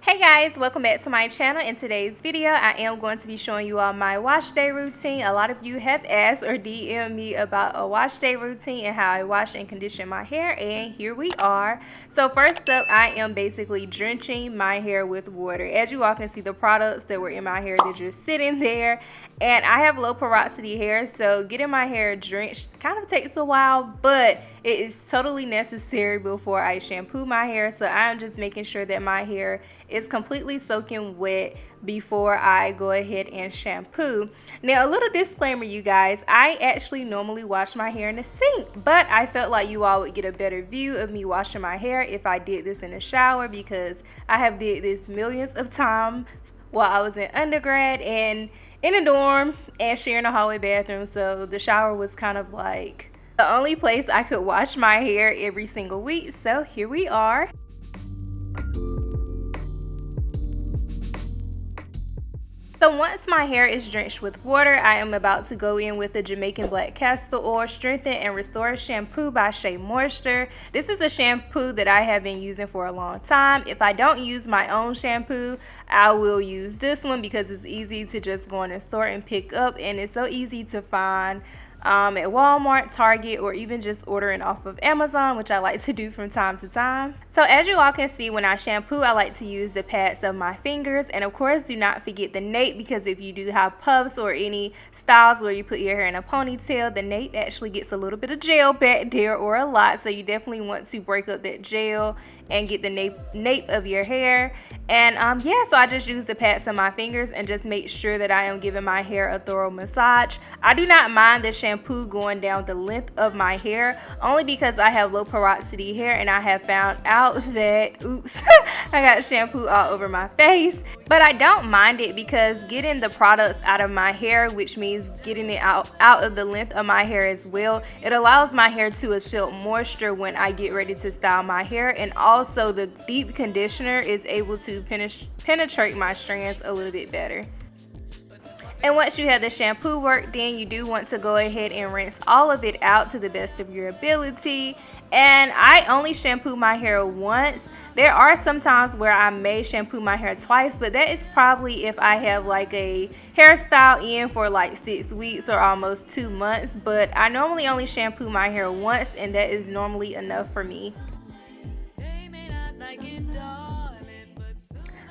Hey guys, welcome back to my channel. In today's video, I am going to be showing you all my wash day routine. A lot of you have asked or DM'd me about a wash day routine and how I wash and condition my hair, and here we are. So first up, I am basically drenching my hair with water. As you all can see, the products that were in my hair, they're just sitting there, and I have low porosity hair, so getting my hair drenched kind of takes a while, but it is totally necessary before I shampoo my hair. So I'm just making sure that my hair is completely soaking wet before I go ahead and shampoo. Now, a little disclaimer, you guys, I actually normally wash my hair in the sink, but I felt like you all would get a better view of me washing my hair if I did this in the shower, because I have did this millions of times while I was in undergrad and in a dorm and sharing a hallway bathroom. So the shower was kind of like the only place I could wash my hair every single week. So here we are. So once my hair is drenched with water, I am about to go in with the Jamaican Black Castor Oil Strengthen and Restore Shampoo by Shea Moisture. This is a shampoo that I have been using for a long time. If I don't use my own shampoo, I will use this one because it's easy to just go in the store and pick up, and it's so easy to find at Walmart, Target, or even just ordering off of Amazon, which I like to do from time to time. So as you all can see, when I shampoo, I like to use the pads of my fingers, and of course do not forget the nape, because if you do have puffs or any styles where you put your hair in a ponytail, the nape actually gets a little bit of gel back there, or a lot, so you definitely want to break up that gel and get the nape of your hair. And yeah, so I just use the pads of my fingers and just make sure that I am giving my hair a thorough massage. I do not mind the shampoo going down the length of my hair, only because I have low porosity hair, and I have found out that, oops, I got shampoo all over my face. But I don't mind it, because getting the products out of my hair, which means getting it out of the length of my hair as well, it allows my hair to accept moisture when I get ready to style my hair. And also the deep conditioner is able to penetrate my strands a little bit better. And once you have the shampoo worked in, you do want to go ahead and rinse all of it out to the best of your ability. And I only shampoo my hair once. There are some times where I may shampoo my hair twice, but that is probably if I have like a hairstyle in for like 6 weeks or almost 2 months. But I normally only shampoo my hair once, and that is normally enough for me.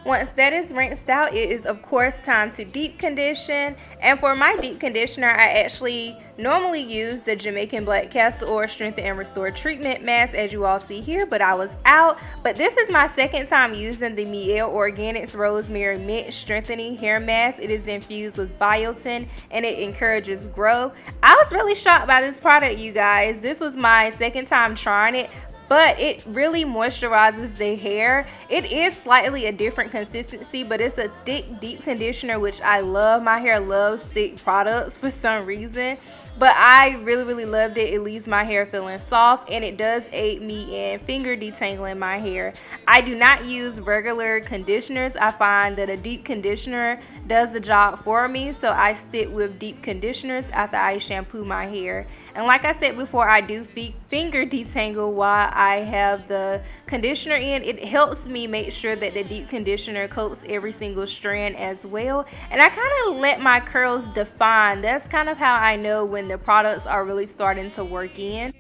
Once that is rinsed out, it is of course time to deep condition. And for my deep conditioner, I actually normally use the Jamaican Black Castor Oil Strengthen and Restore Treatment Mask, as you all see here, but I was out. But this is my second time using the Mielle Organics Rosemary Mint Strengthening Hair Mask. It is infused with biotin, and it encourages growth. I was really shocked by this product, you guys. This was my second time trying it, but it really moisturizes the hair. It is slightly a different consistency, but it's a thick, deep conditioner, which I love. My hair loves thick products for some reason, but I really loved it. It leaves my hair feeling soft, and it does aid me in finger detangling my hair. I do not use regular conditioners. I find that a deep conditioner does the job for me, so I stick with deep conditioners after I shampoo my hair. And like I said before, I do finger detangle while I have the conditioner in. It helps me make sure that the deep conditioner coats every single strand as well. And I kind of let my curls define. That's kind of how I know when the products are really starting to work in.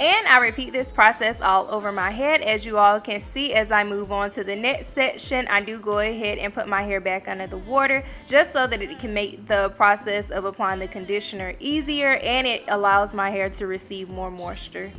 And I repeat this process all over my head. As you all can see, as I move on to the next section, I do go ahead and put my hair back under the water, just so that it can make the process of applying the conditioner easier, and it allows my hair to receive more moisture.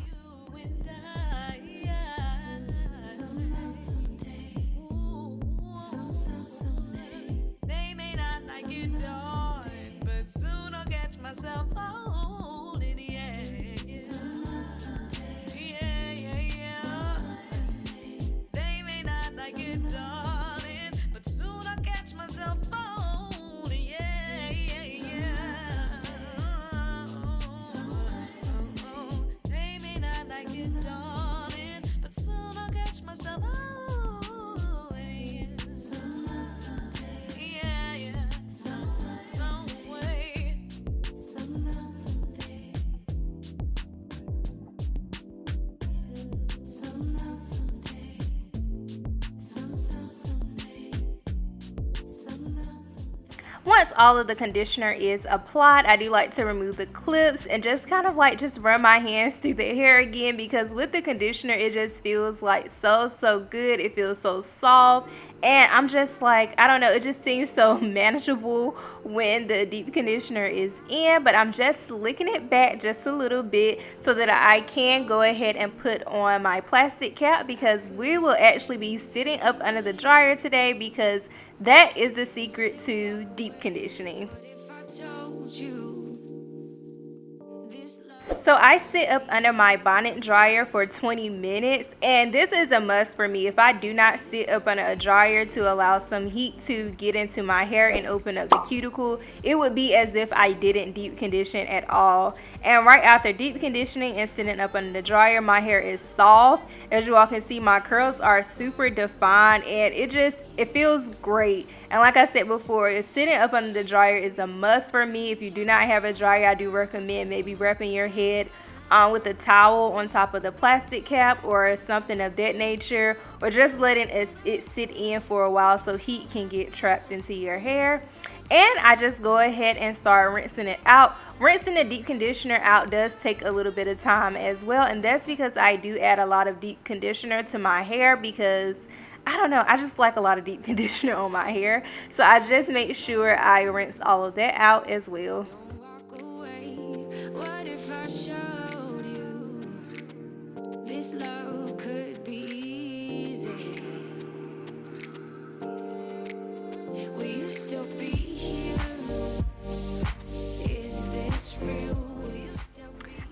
Once all of the conditioner is applied, I do like to remove the clips and just kind of like just run my hands through the hair again, because with the conditioner it just feels like so good. It feels so soft, and I'm just like, I don't know, it just seems so manageable when the deep conditioner is in. But I'm just slicking it back just a little bit so that I can go ahead and put on my plastic cap, because we will actually be sitting up under the dryer today, because that is the secret to deep conditioning. So I sit up under my bonnet dryer for 20 minutes, and this is a must for me. If I do not sit up under a dryer to allow some heat to get into my hair and open up the cuticle, it would be as if I didn't deep condition at all. And right after deep conditioning and sitting up under the dryer, my hair is soft. As you all can see, my curls are super defined, and it feels great. And like I said before, sitting up under the dryer is a must for me. If you do not have a dryer, I do recommend maybe wrapping your head with a towel on top of the plastic cap or something of that nature, or just letting it sit in for a while so heat can get trapped into your hair. And I just go ahead and start rinsing it out. Rinsing the deep conditioner out does take a little bit of time as well, and that's because I do add a lot of deep conditioner to my hair, because I don't know, I just like a lot of deep conditioner on my hair. So I just make sure I rinse all of that out as well. What if I showed you this love could be easy? Will you still be here? Is this real?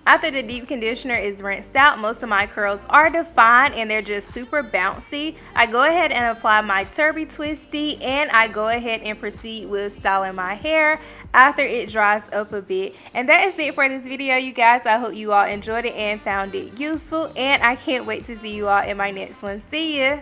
After the deep conditioner is rinsed out, most of my curls are defined and they're just super bouncy. I go ahead and apply my Turby Twisty, and I go ahead and proceed with styling my hair after it dries up a bit. And that is it for this video, you guys. I hope you all enjoyed it and found it useful, and I can't wait to see you all in my next one. See ya!